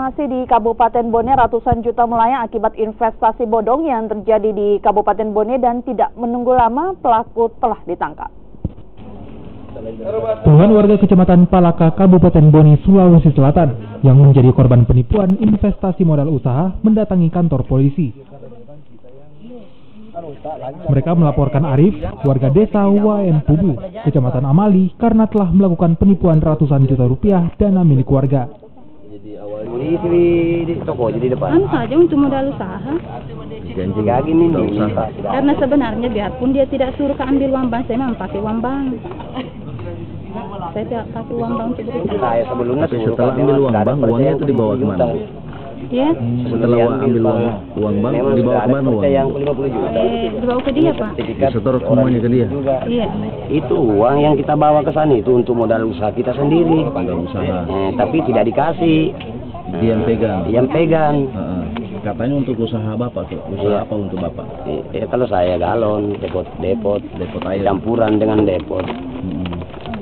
Masih di Kabupaten Bone, ratusan juta melayang akibat investasi bodong yang terjadi di Kabupaten Bone dan tidak menunggu lama pelaku telah ditangkap. Puluhan warga Kecamatan Palaka, Kabupaten Bone, Sulawesi Selatan yang menjadi korban penipuan investasi modal usaha mendatangi kantor polisi. Mereka melaporkan Arif, warga desa Waen Pubu, Kecamatan Amali, karena telah melakukan penipuan ratusan juta rupiah dana milik warga. Di toko jadi depan. Anu saja untuk modal usaha. Janji lagi nih Karena sebenarnya biarpun dia tidak suruh ambil uang bank, saya memang pakai uang bank. Saya tidak pakai uang bank untuk berikan. Saya sebelumnya setelah ambil uang bank, uangnya itu dibawa kemana? Ya. Setelah ambil uang bank, dibawa kemana uang? Yang 50 juta. Dibawa ke dia, Pak. Disetor semuanya ke dia? Iya. Itu uang yang kita bawa ke sana itu untuk modal usaha kita sendiri. Modal usaha. Tapi tidak dikasih. Dia yang pegang? Yang pegang. Katanya untuk usaha Bapak tuh. Usaha apa untuk Bapak? Kalau saya galon, depot air. Campuran dengan depot.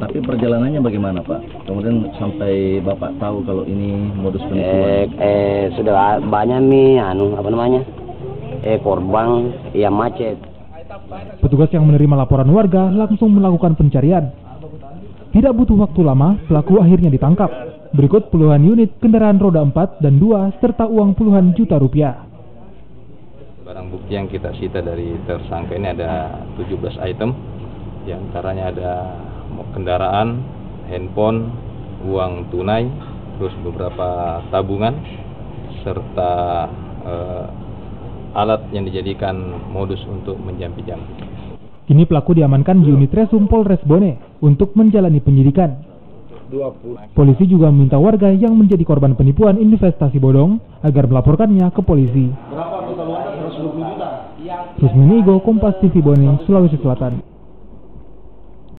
Tapi perjalanannya bagaimana Pak? Kemudian sampai Bapak tahu kalau ini modus penipuan? Sudah banyak nih, korban yang macet. Petugas yang menerima laporan warga langsung melakukan pencarian. Tidak butuh waktu lama, pelaku akhirnya ditangkap. Berikut puluhan unit kendaraan roda 4 dan 2 serta uang puluhan juta rupiah. Barang bukti yang kita sita dari tersangka ini ada 17 item. Di antaranya ada kendaraan, handphone, uang tunai, terus beberapa tabungan, serta alat yang dijadikan modus untuk menjampi-jampi. Kini pelaku diamankan di unit Resum Polres Bone untuk menjalani penyidikan. Polisi juga meminta warga yang menjadi korban penipuan investasi bodong agar melaporkannya ke polisi. Rusmini Igo, Kompas TV Bone, Sulawesi Selatan.